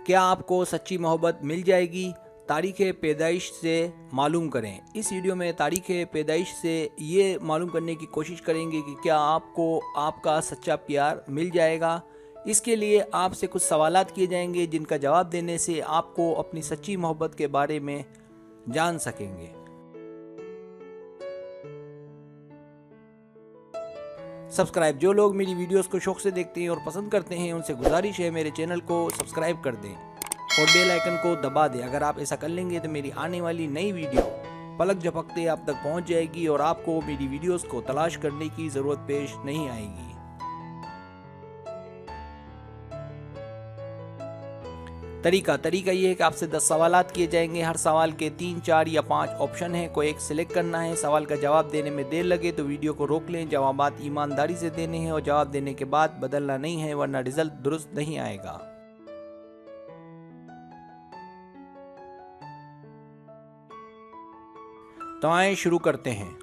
क्या आपको सच्ची मोहब्बत मिल जाएगी? तारीख़ पैदाइश से मालूम करें। इस वीडियो में तारीख़ पैदाइश से ये मालूम करने की कोशिश करेंगे कि क्या आपको आपका सच्चा प्यार मिल जाएगा। इसके लिए आपसे कुछ सवालात किए जाएंगे जिनका जवाब देने से आपको अपनी सच्ची मोहब्बत के बारे में जान सकेंगे। सब्सक्राइब, जो लोग मेरी वीडियोस को शौक से देखते हैं और पसंद करते हैं उनसे गुजारिश है मेरे चैनल को सब्सक्राइब कर दें और बेल आइकन को दबा दें। अगर आप ऐसा कर लेंगे तो मेरी आने वाली नई वीडियो पलक झपकते आप तक पहुंच जाएगी और आपको मेरी वीडियोस को तलाश करने की ज़रूरत पेश नहीं आएगी। तरीका ये है कि आपसे 10 सवालात किए जाएंगे। हर सवाल के 3, 4 या 5 ऑप्शन हैं, कोई एक सिलेक्ट करना है। सवाल का जवाब देने में देर लगे तो वीडियो को रोक लें। जवाबात ईमानदारी से देने हैं और जवाब देने के बाद बदलना नहीं है, वरना रिजल्ट दुरुस्त नहीं आएगा। तो आइए शुरू करते हैं।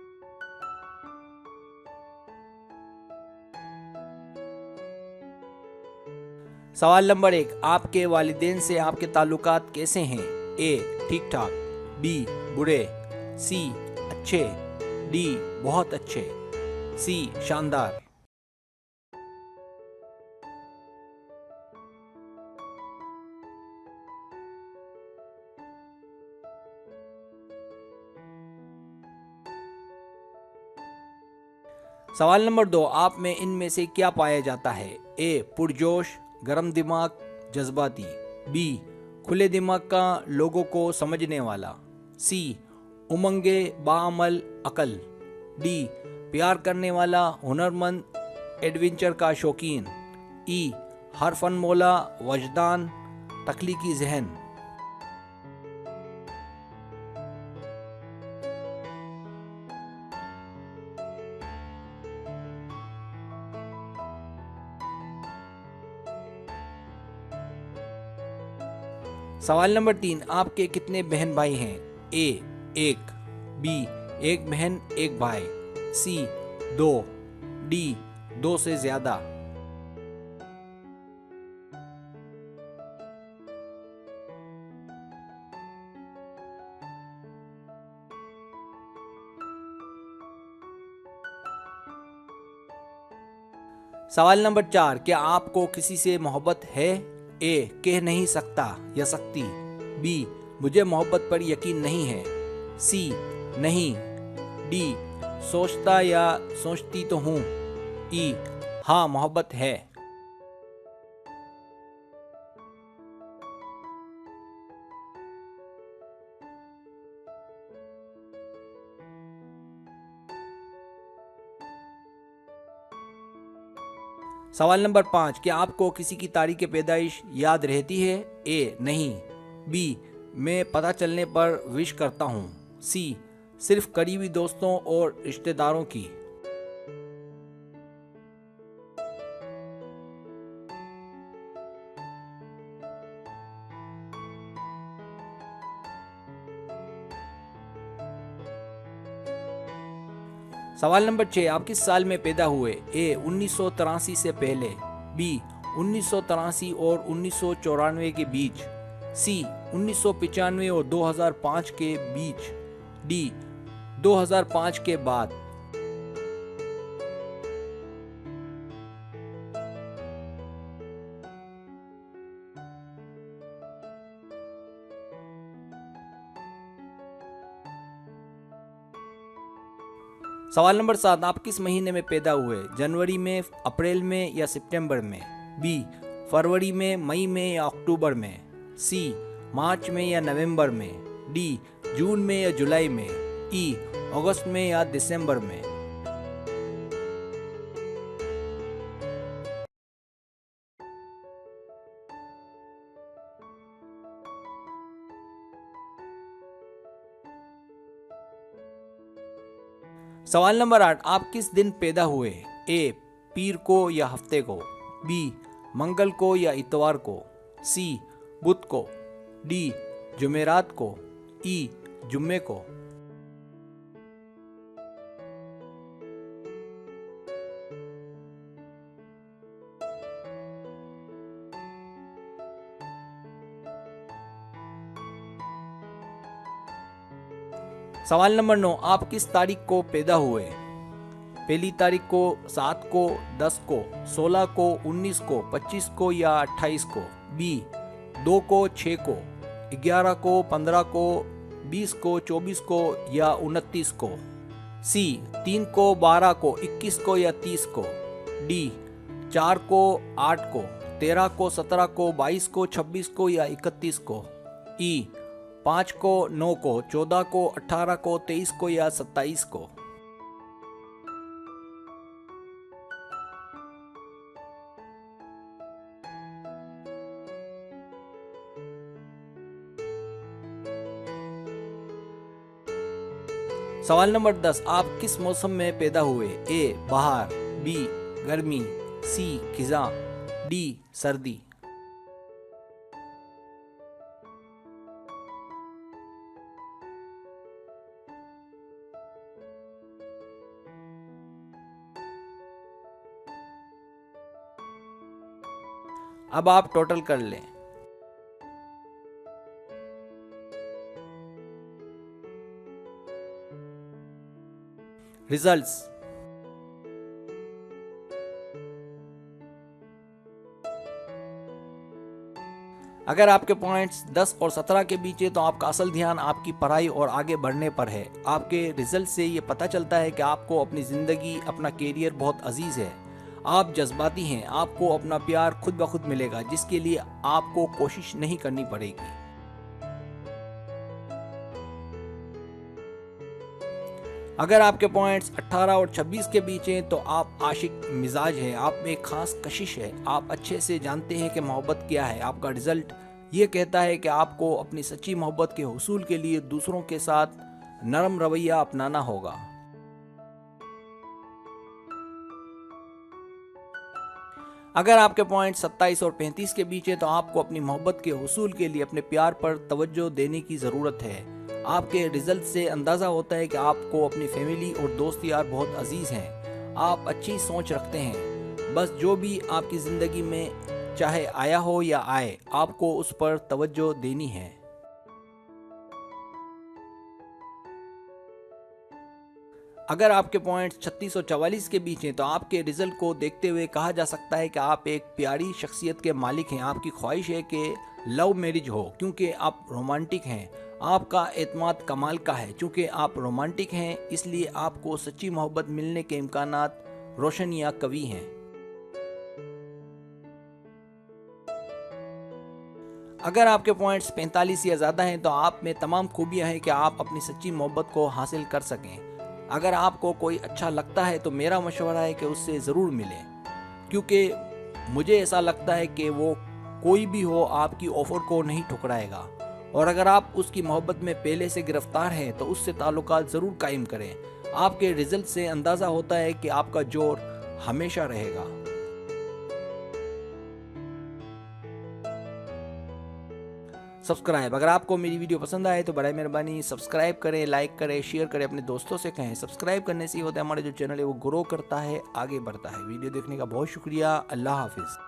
सवाल नंबर 1, आपके वालिदैन से आपके ताल्लुकात कैसे हैं? ए, ठीक ठाक, बी, बुरे, सी, अच्छे, डी, बहुत अच्छे, सी, शानदार। सवाल नंबर 2, आप में इनमें से क्या पाया जाता है? ए, पुरजोश, गरम दिमाग, जज्बाती, बी, खुले दिमाग का, लोगों को समझने वाला, सी, उमंगे, बाअमल, अकल, डी, प्यार करने वाला, हुनरमंद, एडवेंचर का शौकीन, ई, हर फन मौला, वजदान, तख्लीकी जहन। सवाल नंबर 3, आपके कितने बहन भाई हैं? ए, 1, बी, 1 बहन 1 भाई, सी, 2, डी, 2 से ज्यादा। सवाल नंबर 4, क्या आपको किसी से मोहब्बत है? ए, कह नहीं सकता या सकती, बी, मुझे मोहब्बत पर यकीन नहीं है, सी, नहीं, डी, सोचता या सोचती तो हूँ, ई, हाँ मोहब्बत है। सवाल नंबर 5, क्या आपको किसी की तारीख पैदाइश याद रहती है? ए, नहीं, बी, मैं पता चलने पर विश करता हूँ, सी, सिर्फ करीबी दोस्तों और रिश्तेदारों की। सवाल नंबर 6, आप किस साल में पैदा हुए? ए, 1983 से पहले, बी, 1983 और 1994 के बीच, सी, 1995 और 2005 के बीच, डी, 2005 के बाद। सवाल नंबर 7, आप किस महीने में पैदा हुए? जनवरी में, अप्रैल में या सितंबर में? बी, फरवरी में, मई में या अक्टूबर में? सी, मार्च में या नवंबर में? डी, जून में या जुलाई में? ई, अगस्त में या दिसंबर में? सवाल नंबर 8, आप किस दिन पैदा हुए? ए, पीर को या हफ्ते को, बी, मंगल को या इतवार को, सी, बुध को, डी, जुमेरात को, ई, जुम्मे को। सवाल नंबर 9, आप किस तारीख को पैदा हुए? पहली तारीख को, 7 को, 10 को, 16 को, 19 को, 25 को या 28 को? बी 2 को, 6 को, 11 को, 15 को, 20 को, 24 को या 29 को? सी 3 को, 12 को, 21 को या 30 को? डी 4 को, 8 को, 13 को, 17 को, 22 को, 26 को या 31 को? ई 5 को, 9 को, 14 को, 18 को, 23 को या 27 को? सवाल नंबर 10, आप किस मौसम में पैदा हुए? ए बहार, बी गर्मी, सी खिज़ां, डी सर्दी? अब आप टोटल कर लें। रिजल्ट्स। अगर आपके पॉइंट्स 10 और 17 के बीच है तो आपका असल ध्यान आपकी पढ़ाई और आगे बढ़ने पर है। आपके रिजल्ट से ये पता चलता है कि आपको अपनी ज़िंदगी, अपना कैरियर बहुत अजीज़ है। आप जज्बाती हैं, आपको अपना प्यार खुद ब खुद मिलेगा, जिसके लिए आपको कोशिश नहीं करनी पड़ेगी। अगर आपके पॉइंट्स 18 और 26 के बीच हैं तो आप आशिक मिजाज हैं, आप में एक खास कशिश है, आप अच्छे से जानते हैं कि मोहब्बत क्या है। आपका रिजल्ट ये कहता है कि आपको अपनी सच्ची मोहब्बत के हुसूल के लिए दूसरों के साथ नरम रवैया अपनाना होगा। अगर आपके पॉइंट 27 और 35 के बीच है तो आपको अपनी मोहब्बत के हुसूल के लिए अपने प्यार पर तवज्जो देने की ज़रूरत है। आपके रिजल्ट से अंदाज़ा होता है कि आपको अपनी फैमिली और दोस्त यार बहुत अजीज़ हैं। आप अच्छी सोच रखते हैं। बस जो भी आपकी ज़िंदगी में चाहे आया हो या आए, आपको उस पर तवज्जो देनी है। अगर आपके पॉइंट्स 36 और 44 के बीच हैं तो आपके रिजल्ट को देखते हुए कहा जा सकता है कि आप एक प्यारी शख्सियत के मालिक हैं। आपकी ख्वाहिश है कि लव मैरिज हो क्योंकि आप रोमांटिक हैं। आपका एतमाद कमाल का है, चूँकि आप रोमांटिक हैं इसलिए आपको सच्ची मोहब्बत मिलने के इम्कानात रोशन या कवी हैं। अगर आपके पॉइंट्स 45 या ज़्यादा हैं तो आप में तमाम खूबियां हैं कि आप अपनी सच्ची मोहब्बत को हासिल कर सकें। अगर आपको कोई अच्छा लगता है तो मेरा मशवरा है कि उससे ज़रूर मिलें, क्योंकि मुझे ऐसा लगता है कि वो कोई भी हो आपकी ऑफ़र को नहीं ठुकराएगा। और अगर आप उसकी मोहब्बत में पहले से गिरफ्तार हैं तो उससे ताल्लुकात ज़रूर कायम करें। आपके रिजल्ट से अंदाज़ा होता है कि आपका जोर हमेशा रहेगा। सब्सक्राइब, अगर आपको मेरी वीडियो पसंद आए तो बड़ी मेहरबानी सब्सक्राइब करें, लाइक करें, शेयर करें, अपने दोस्तों से कहें। सब्सक्राइब करने से ये होता है हमारा जो चैनल है वो ग्रो करता है, आगे बढ़ता है। वीडियो देखने का बहुत शुक्रिया। अल्लाह हाफिज़।